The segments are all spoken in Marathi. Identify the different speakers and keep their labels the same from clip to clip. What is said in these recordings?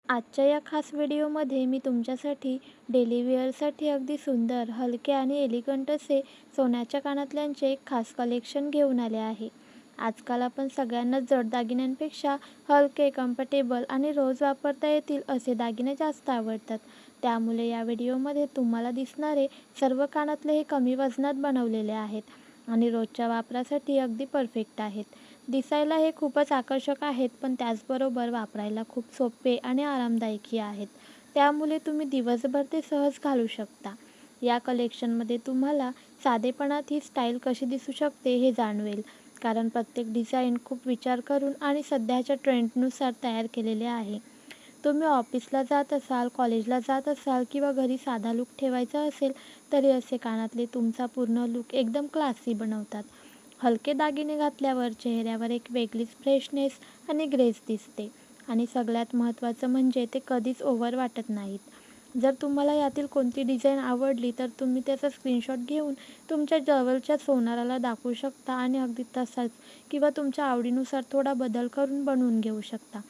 Speaker 1: आजच्या या खास व्हिडिओमध्ये मी तुमच्यासाठी डेली वेअरसाठी अगदी सुंदर, हलके आणि एलिगंट असे सोन्याच्या कानातल्यांचे एक खास कलेक्शन घेऊन आले आहे. आजकाल आपण सगळ्यांनाच जड दागिन्यांपेक्षा हलके, कम्फर्टेबल आणि रोज वापरता येतील असे दागिने जास्त आवडतात. त्यामुळे या व्हिडिओमध्ये तुम्हाला दिसणारे सर्व कानातले हे कमी वजनात बनवलेले आहेत आणि रोजच्या वापरासाठी अगदी परफेक्ट आहेत. दिसायला हे खूपच आकर्षक आहेत, पण त्याचबरोबर वापरायला खूप सोपे आणि आरामदायकही आहेत. त्यामुळे तुम्ही दिवसभर ते सहज घालू शकता. या कलेक्शनमध्ये तुम्हाला साधेपणात ही स्टाईल कशी दिसू शकते हे जाणवेल, कारण प्रत्येक डिझाईन खूप विचार करून आणि सध्याच्या ट्रेंडनुसार तयार केलेले आहे. तुम्ही ऑफिसला जात असाल, कॉलेजला जात असाल किंवा घरी साधा लूक ठेवायचा असेल, तरी असे कानातले तुमचा पूर्ण लूक एकदम क्लासी बनवतात. हलके दागिने घातल्यावर चेहऱ्यावर एक वेगळीच फ्रेशनेस आणि ग्रेस दिसते आणि सगळ्यात महत्त्वाचं म्हणजे ते कधीच ओव्हर वाटत नाहीत. जर तुम्हाला यातील कोणती डिझाईन आवडली तर तुम्ही त्याचा स्क्रीनशॉट घेऊन तुमच्या जवळच्या सोनाराला दाखवू शकता आणि अगदी तसाच किंवा तुमच्या आवडीनुसार थोडा बदल करून बनवून घेऊ शकता.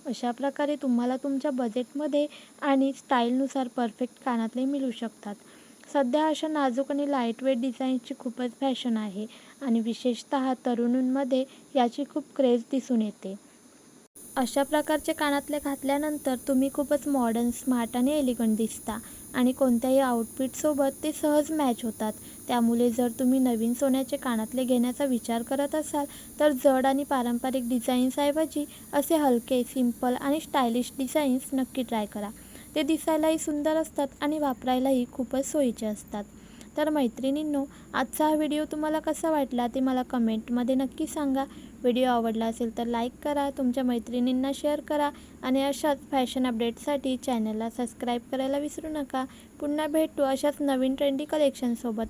Speaker 1: अशा प्रकारे तुम्हाला तुमच्या बजेटमध्ये आणि स्टाईलनुसार परफेक्ट कानातले मिळू शकतात. सध्या अशा नाजूक आणि लाईटवेट डिझाईन्सची खूपच फॅशन आहे आणि विशेषतः तरुणांमध्ये याची खूप क्रेज दिसून येते. अशा प्रकारचे कानातले घातल्यानंतर तुम्ही खूपच मॉडर्न, स्मार्ट आणि एलिगंट दिसता आणि कोणत्याही आउटफिटसोबत ते सहज मॅच होतात. त्यामुळे जर तुम्ही नवीन सोन्याचे कानातले घेण्याचा विचार करत असाल, तर जड आणि पारंपरिक डिझाईन्सऐवजी असे हलके, सिंपल आणि स्टायलिश डिझाईन्स नक्की ट्राय करा. ते दिसायलाही सुंदर असतात आणि वापरायलाही खूपच सोयीचे असतात. तर मैत्रिणींनो, आजचा हा व्हिडिओ तुम्हाला कसा वाटला ते मला कमेंटमध्ये नक्की सांगा. व्हिडिओ आवडला असेल तर लाईक करा, तुमच्या मैत्रिणींना शेअर करा आणि अशाच फॅशन अपडेट्ससाठी चॅनलला सबस्क्राईब करायला विसरू नका. पुन्हा भेटू अशाच नवीन ट्रेंडी कलेक्शनसोबत.